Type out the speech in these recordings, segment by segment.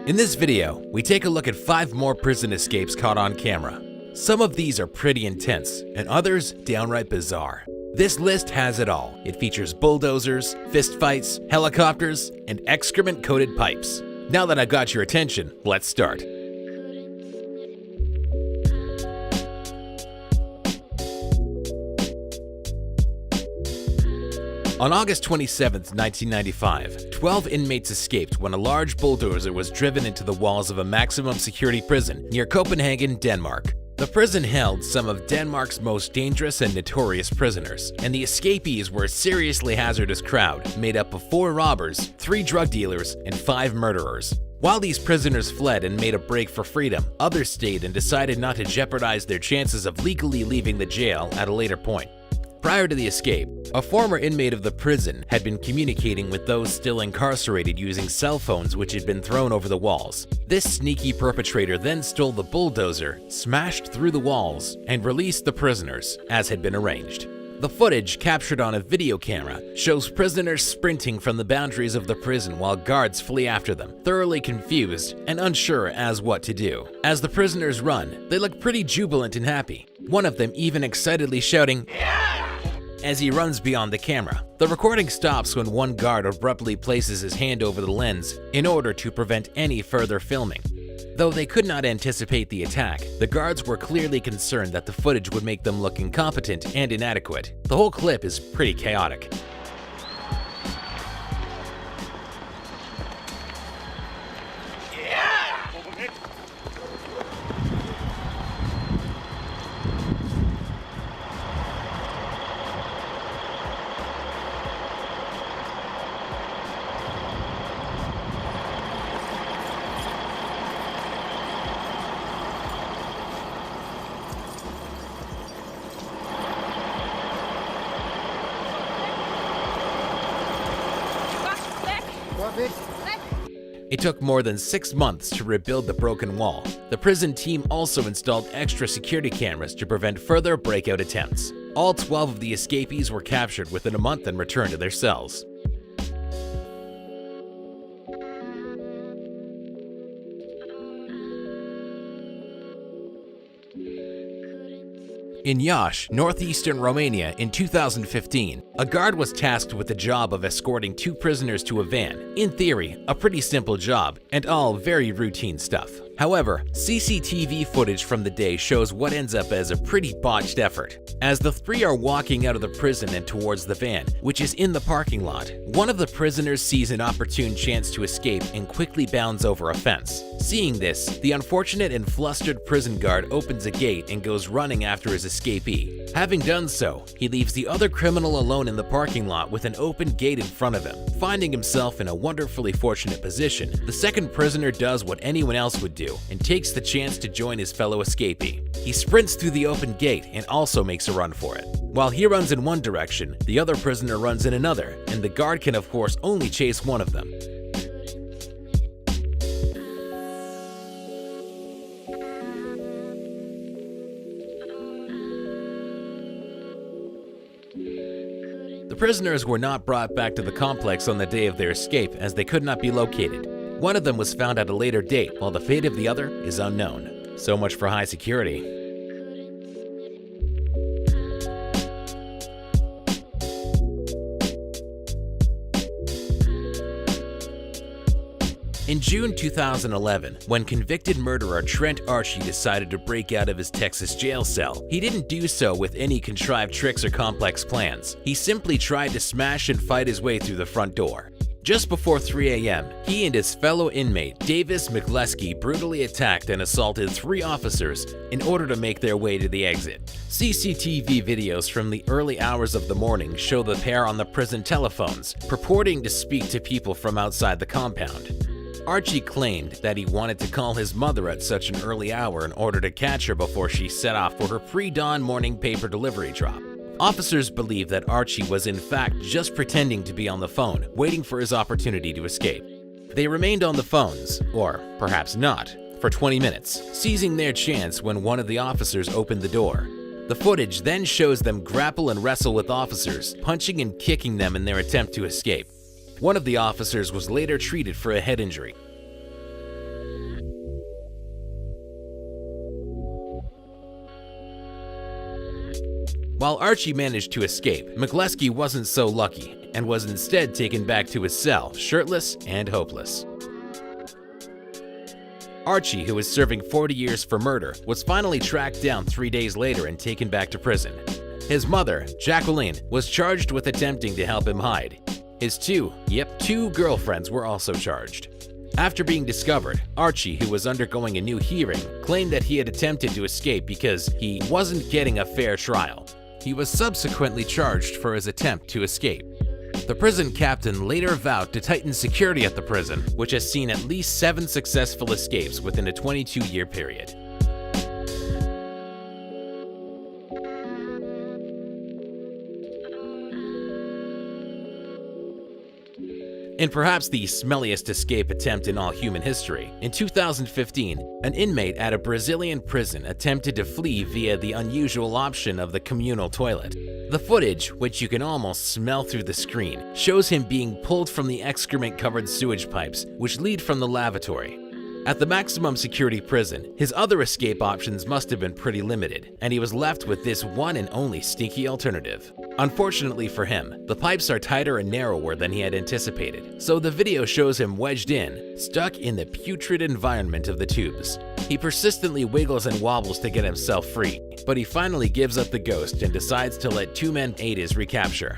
In this video, we take a look at 5 more prison escapes caught on camera. Some of these are pretty intense, and others downright bizarre. This list has it all. It features bulldozers, fistfights, helicopters, and excrement-coated pipes. Now that I've got your attention, let's start. On August 27, 1995, 12 inmates escaped when a large bulldozer was driven into the walls of a maximum security prison near Copenhagen, Denmark. The prison held some of Denmark's most dangerous and notorious prisoners, and the escapees were a seriously hazardous crowd made up of 4 robbers, 3 drug dealers, and 5 murderers. While these prisoners fled and made a break for freedom, others stayed and decided not to jeopardize their chances of legally leaving the jail at a later point. Prior to the escape, a former inmate of the prison had been communicating with those still incarcerated using cell phones which had been thrown over the walls. This sneaky perpetrator then stole the bulldozer, smashed through the walls, and released the prisoners, as had been arranged. The footage, captured on a video camera, shows prisoners sprinting from the boundaries of the prison while guards flee after them, thoroughly confused and unsure as what to do. As the prisoners run, they look pretty jubilant and happy, one of them even excitedly shouting, "Yeah!" as he runs beyond the camera. The recording stops when one guard abruptly places his hand over the lens in order to prevent any further filming. Though they could not anticipate the attack, the guards were clearly concerned that the footage would make them look incompetent and inadequate. The whole clip is pretty chaotic. It took more than 6 months to rebuild the broken wall. The prison team also installed extra security cameras to prevent further breakout attempts. All 12 of the escapees were captured within a month and returned to their cells. In Iași, northeastern Romania, in 2015, a guard was tasked with the job of escorting 2 prisoners to a van. In theory, a pretty simple job, and all very routine stuff. However, CCTV footage from the day shows what ends up as a pretty botched effort. As the 3 are walking out of the prison and towards the van, which is in the parking lot, one of the prisoners sees an opportune chance to escape and quickly bounds over a fence. Seeing this, the unfortunate and flustered prison guard opens a gate and goes running after his escapee. Having done so, he leaves the other criminal alone in the parking lot with an open gate in front of him. Finding himself in a wonderfully fortunate position, the second prisoner does what anyone else would do and takes the chance to join his fellow escapee. He sprints through the open gate and also makes a run for it. While he runs in one direction, the other prisoner runs in another, and the guard can of course only chase one of them. The prisoners were not brought back to the complex on the day of their escape as they could not be located. One of them was found at a later date, while the fate of the other is unknown. So much for high security. In June 2011, when convicted murderer Trent Archie decided to break out of his Texas jail cell, he didn't do so with any contrived tricks or complex plans. He simply tried to smash and fight his way through the front door. Just before 3 a.m., he and his fellow inmate Davis McLeskey brutally attacked and assaulted 3 officers in order to make their way to the exit. CCTV videos from the early hours of the morning show the pair on the prison telephones, purporting to speak to people from outside the compound. Archie claimed that he wanted to call his mother at such an early hour in order to catch her before she set off for her pre-dawn morning paper delivery drop. Officers believe that Archie was in fact just pretending to be on the phone, waiting for his opportunity to escape. They remained on the phones, or perhaps not, for 20 minutes, seizing their chance when one of the officers opened the door. The footage then shows them grapple and wrestle with officers, punching and kicking them in their attempt to escape. One of the officers was later treated for a head injury. While Archie managed to escape, McLeskey wasn't so lucky and was instead taken back to his cell, shirtless and hopeless. Archie, who was serving 40 years for murder, was finally tracked down 3 days later and taken back to prison. His mother, Jacqueline, was charged with attempting to help him hide. His two girlfriends were also charged. After being discovered, Archie, who was undergoing a new hearing, claimed that he had attempted to escape because he wasn't getting a fair trial. He was subsequently charged for his attempt to escape. The prison captain later vowed to tighten security at the prison, which has seen at least 7 successful escapes within a 22-year period. In perhaps the smelliest escape attempt in all human history, in 2015, an inmate at a Brazilian prison attempted to flee via the unusual option of the communal toilet. The footage, which you can almost smell through the screen, shows him being pulled from the excrement-covered sewage pipes, which lead from the lavatory. At the maximum security prison, his other escape options must have been pretty limited, and he was left with this one and only stinky alternative. Unfortunately for him, the pipes are tighter and narrower than he had anticipated, so the video shows him wedged in, stuck in the putrid environment of the tubes. He persistently wiggles and wobbles to get himself free, but he finally gives up the ghost and decides to let 2 men aid his recapture.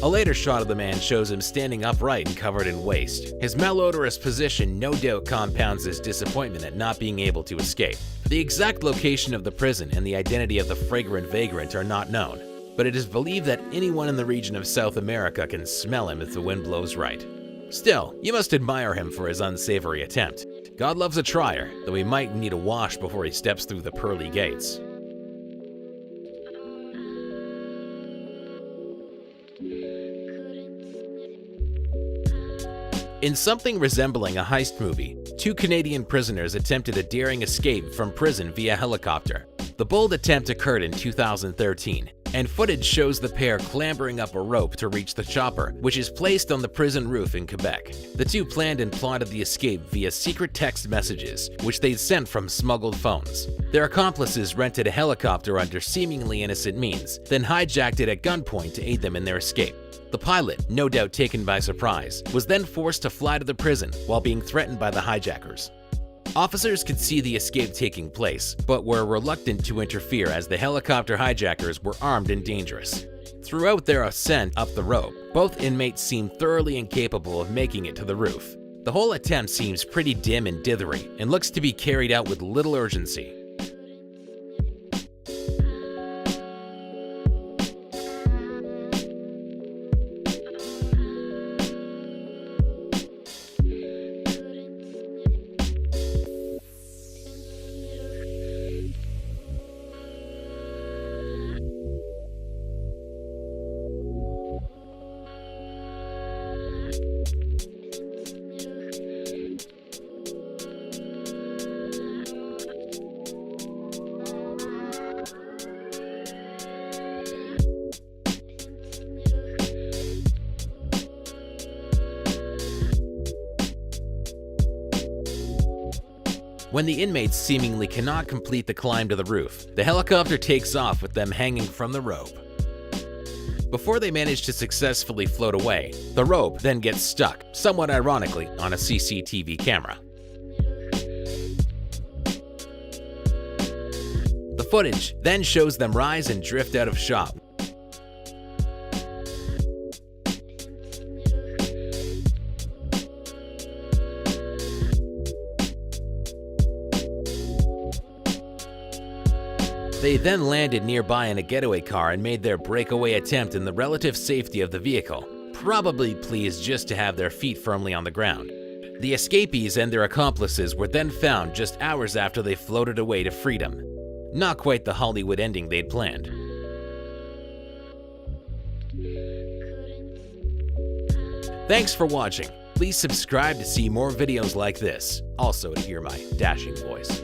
A later shot of the man shows him standing upright and covered in waste. His malodorous position no doubt compounds his disappointment at not being able to escape. The exact location of the prison and the identity of the fragrant vagrant are not known, but it is believed that anyone in the region of South America can smell him if the wind blows right. Still, you must admire him for his unsavory attempt. God loves a trier, though he might need a wash before he steps through the pearly gates. In something resembling a heist movie, 2 Canadian prisoners attempted a daring escape from prison via helicopter. The bold attempt occurred in 2013, and footage shows the pair clambering up a rope to reach the chopper, which is placed on the prison roof in Quebec. The 2 planned and plotted the escape via secret text messages, which they'd sent from smuggled phones. Their accomplices rented a helicopter under seemingly innocent means, then hijacked it at gunpoint to aid them in their escape. The pilot, no doubt taken by surprise, was then forced to fly to the prison while being threatened by the hijackers. Officers could see the escape taking place, but were reluctant to interfere as the helicopter hijackers were armed and dangerous. Throughout their ascent up the rope, both inmates seemed thoroughly incapable of making it to the roof. The whole attempt seems pretty dim and dithery, and looks to be carried out with little urgency. When the inmates seemingly cannot complete the climb to the roof, the helicopter takes off with them hanging from the rope. Before they manage to successfully float away, the rope then gets stuck, somewhat ironically, on a CCTV camera. The footage then shows them rise and drift out of shot. They then landed nearby in a getaway car and made their breakaway attempt in the relative safety of the vehicle, probably pleased just to have their feet firmly on the ground. The escapees and their accomplices were then found just hours after they floated away to freedom. Not quite the Hollywood ending they'd planned. Thanks for watching. Please subscribe to see more videos like this, also to hear my dashing voice.